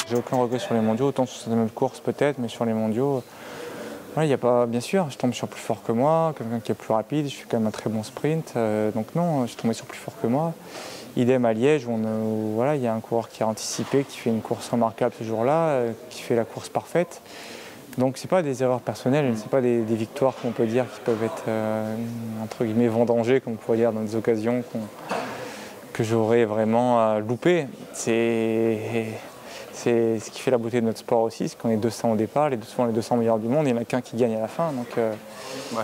J'ai aucun regret sur les mondiaux, autant sur certaines courses peut-être, mais sur les mondiaux, il y a pas, bien sûr, je tombe sur plus fort que moi, quelqu'un qui est plus rapide, je fais quand même un très bon sprint, donc non, je suis tombé sur plus fort que moi. Idem à Liège, où voilà, il y a un coureur qui a anticipé, qui fait une course remarquable ce jour-là, qui fait la course parfaite. Donc c'est pas des erreurs personnelles, c'est pas des victoires qu'on peut dire qui peuvent être entre guillemets vendangées, comme on pourrait dire dans des occasions que j'aurais vraiment loupées. C'est ce qui fait la beauté de notre sport aussi, c'est qu'on est 200 au départ, souvent les 200 meilleurs du monde, il n'y en a qu'un qui gagne à la fin, donc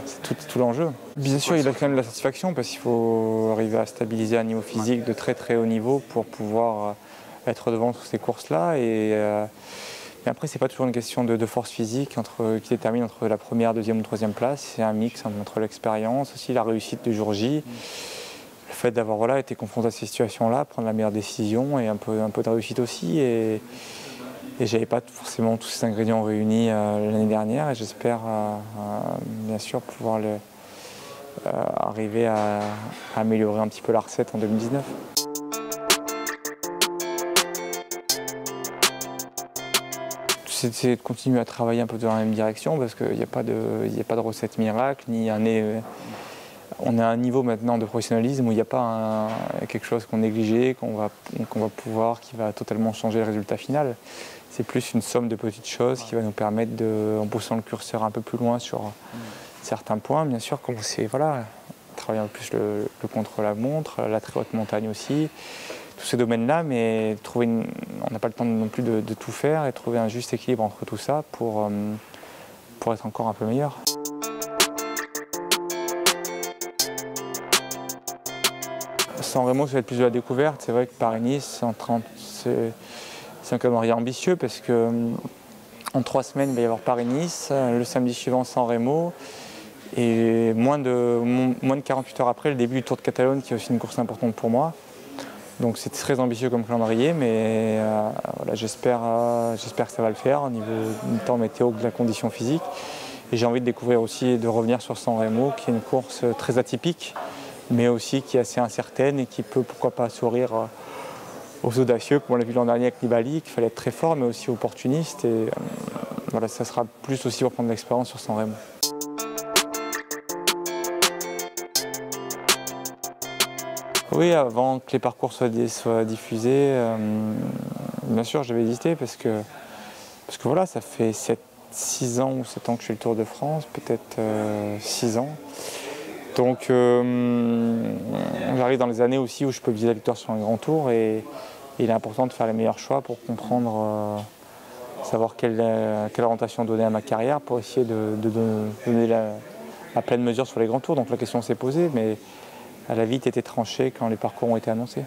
c'est tout l'enjeu. Bien sûr, il a quand même de la satisfaction parce qu'il faut arriver à stabiliser un niveau physique de très très haut niveau pour pouvoir être devant sur ces courses-là. Mais après, c'est pas toujours une question de force physique qui détermine entre la première, deuxième ou troisième place, c'est un mix entre l'expérience, aussi la réussite du jour J. Le fait d'avoir été confronté à ces situations-là, prendre la meilleure décision et un peu de réussite aussi. Et j'avais pas forcément tous ces ingrédients réunis l'année dernière et j'espère bien sûr pouvoir arriver à améliorer un petit peu la recette en 2019. C'est de continuer à travailler un peu dans la même direction parce qu'il n'y a pas de recette miracle, on est à un niveau maintenant de professionnalisme où il n'y a pas quelque chose qu'on négligeait, qu'on va pouvoir, qui va totalement changer le résultat final. C'est plus une somme de petites choses qui va nous permettre, en poussant le curseur un peu plus loin sur certains points, bien sûr, commencer travailler un peu plus le contre-la-montre, la très haute montagne aussi, tous ces domaines-là, mais on n'a pas le temps non plus de tout faire et trouver un juste équilibre entre tout ça pour être encore un peu meilleur. San Remo, ça va être plus de la découverte. C'est vrai que Paris-Nice, c'est un calendrier ambitieux parce qu'en 3 semaines, il va y avoir Paris-Nice, le samedi suivant San Remo, et moins de 48 heures après, le début du Tour de Catalogne, qui est aussi une course importante pour moi. Donc c'est très ambitieux comme calendrier, mais j'espère que ça va le faire au niveau du temps météo, de la condition physique. Et j'ai envie de découvrir aussi et de revenir sur San Remo, qui est une course très atypique, mais aussi qui est assez incertaine et qui peut, pourquoi pas, sourire aux audacieux, comme on l'a vu l'an dernier avec Nibali, qu'il fallait être très fort, mais aussi opportuniste. Et ça sera plus aussi pour prendre de l'expérience sur San Remo. Oui, avant que les parcours soient diffusés, bien sûr, j'avais hésité parce que voilà, ça fait 6 ans ou 7 ans que je fais le Tour de France, peut-être 6 ans. Donc j'arrive dans les années aussi où je peux viser la victoire sur un grand tour et il est important de faire les meilleurs choix pour comprendre, savoir quelle orientation donner à ma carrière pour essayer de donner la pleine mesure sur les grands tours. Donc la question s'est posée, mais elle a vite été tranchée quand les parcours ont été annoncés.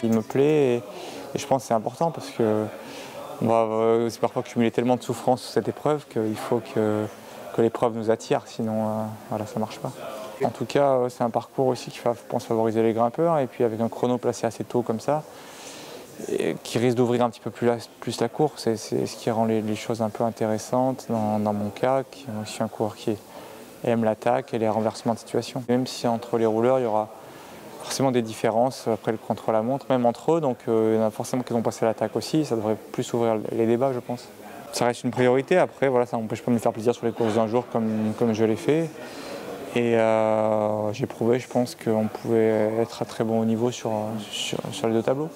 Il me plaît et je pense que c'est important parce que on va parfois cumuler tellement de souffrance sur cette épreuve qu'il faut que l'épreuve nous attire, sinon ça ne marche pas. En tout cas, c'est un parcours aussi qui va, je pense, favoriser les grimpeurs et puis avec un chrono placé assez tôt comme ça, qui risque d'ouvrir un petit peu plus la course. C'est ce qui rend les choses un peu intéressantes dans mon cas, qui est aussi un coureur qui aime l'attaque et les renversements de situation. Même si entre les rouleurs, il y aura forcément des différences après le contre-la-montre, même entre eux, donc il y en a forcément qui vont passer à l'attaque aussi, ça devrait plus ouvrir les débats, je pense. Ça reste une priorité, après ça n'empêche pas de me faire plaisir sur les courses d'un jour comme je l'ai fait. Et j'ai prouvé, je pense, qu'on pouvait être à très bon niveau sur les 2 tableaux.